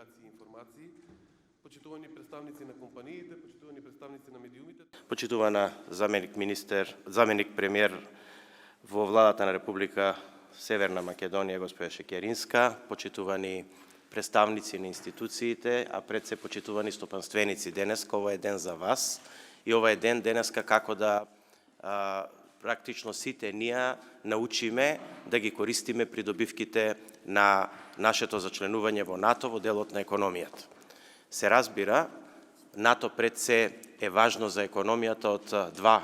комуникации и информации, почитувани представници на компаниите, почитувани представници на медиумите. Почитувана заменик премиер во владата на Република Северна Македонија, госпожа Шекеринска, почитувани представници на институциите, а пред се почитувани стопанственици. Денеска ова е ден за вас и ова е ден денеска како да практично сите ние научиме да ги користиме придобивките на нашето зачленување во НАТО во делот на економијата. Се разбира, НАТО пред се е важно за економијата од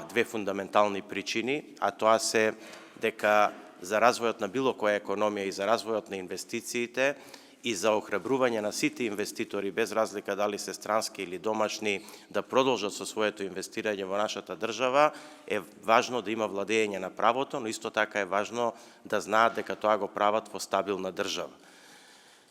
две фундаментални причини, а тоа се дека за развојот на било која економија и за развојот на инвестициите и за охрабрување на сите инвеститори, без разлика дали се странски или домашни, да продолжат со своето инвестирање во нашата држава, е важно да има владење на правото, но исто така е важно да знаат дека тоа го прават во стабилна држава.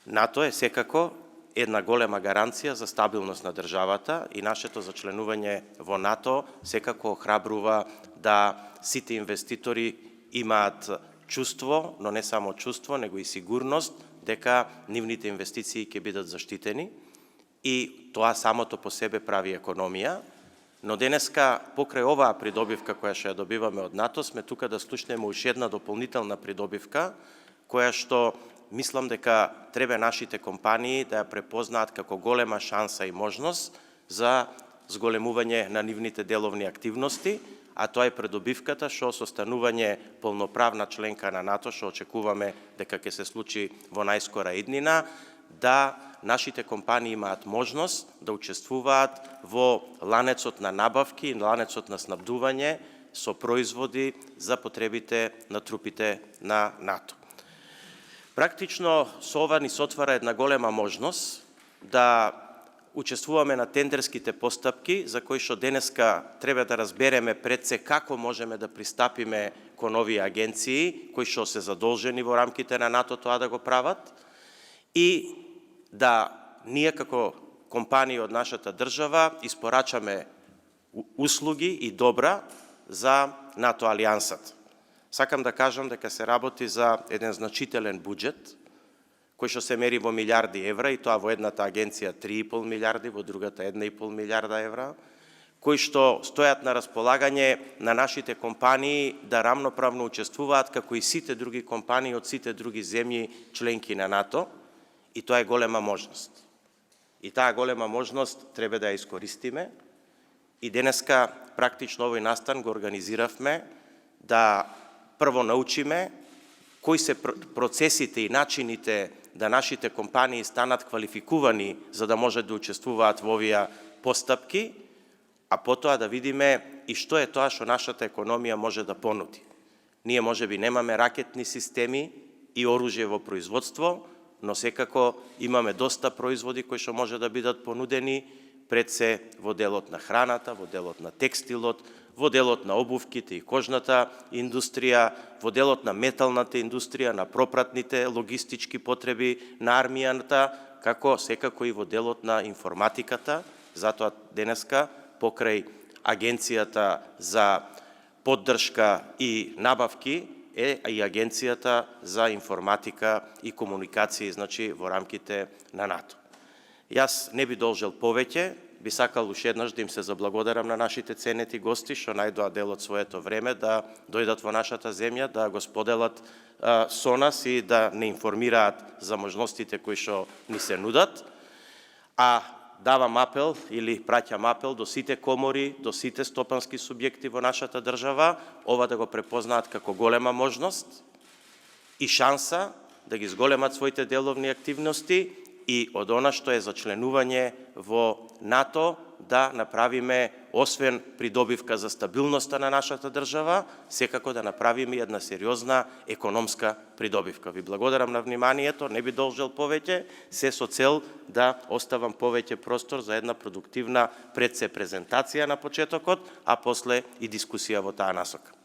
НАТО е секако една голема гаранција за стабилност на државата и нашето зачленување во НАТО секако охрабрува да сите инвеститори имаат чувство, но не само чувство, него и сигурност дека нивните инвестиции ќе бидат заштитени и тоа самото по себе прави економија. Но денеска, покрај оваа придобивка која што ја добиваме од НАТО, сме тука да слушнеме уште една дополнителна придобивка, која што мислам дека треба нашите компании да ја препознаат како голема шанса и можност за зголемување на нивните деловни активности, а тоа е придобивката што со станување полноправна членка на НАТО, што очекуваме дека ќе се случи во најскора иднина, да нашите компании имаат можност да учествуваат во ланецот на набавки и ланецот на снабдување со производи за потребите на трупите на НАТО. Практично со ова ни се отвара една голема можност да учествуваме на тендерските постапки, за кои што денеска треба да разбереме пред се како можеме да пристапиме кон овие агенции, кои што се задолжени во рамките на НАТО тоа да го прават, и да ние како компании од нашата држава испорачаме услуги и добра за НАТО алијансата. Сакам да кажам дека се работи за еден значителен буџет, кој што се мери во милиарди евра, и тоа во едната агенција 3,5 милиарди, во другата 1,5 милиарда евра, кои што стојат на располагање на нашите компании да рамноправно учествуваат како и сите други компании од сите други земји членки на НАТО, и тоа е голема можност. И таа голема можност треба да ја искористиме, и денеска практично овој настан го организиравме да прво научиме кои се процесите и начините да нашите компании станат квалификувани за да можат да учествуваат во овие постапки, а потоа да видиме и што е тоа што нашата економија може да понуди. Ние можеби немаме ракетни системи и оружје во производство, но секако имаме доста производи кои што може да бидат понудени пред се во делот на храната, во делот на текстилот, во делот на обувките и кожната индустрија, во делот на металната индустрија, на пропратните логистички потреби на армијата, како секако и во делот на информатиката. Затоа денеска покрај Агенцијата за поддршка и набавки е и Агенцијата за информатика и комуникации, значи во рамките на НАТО. Јас не би должел повеќе, би сакал уште еднаш да им се заблагодарам на нашите ценети гости што најдоа дел од своето време да дојдат во нашата земја, да го споделат со нас и да не информираат за можностите кои што ни се нудат. А давам апел или праќам апел до сите комори, до сите стопански субјекти во нашата држава, ова да го препознаат како голема можност и шанса да ги зголемат своите деловни активности и од она што е зачленување во НАТО да направиме, освен придобивка за стабилноста на нашата држава, секако да направиме една сериозна економска придобивка. Ви благодарам на вниманието, не би должел повеќе, се со цел да оставам повеќе простор за една продуктивна пред се презентација на почетокот, а после и дискусија во таа насока.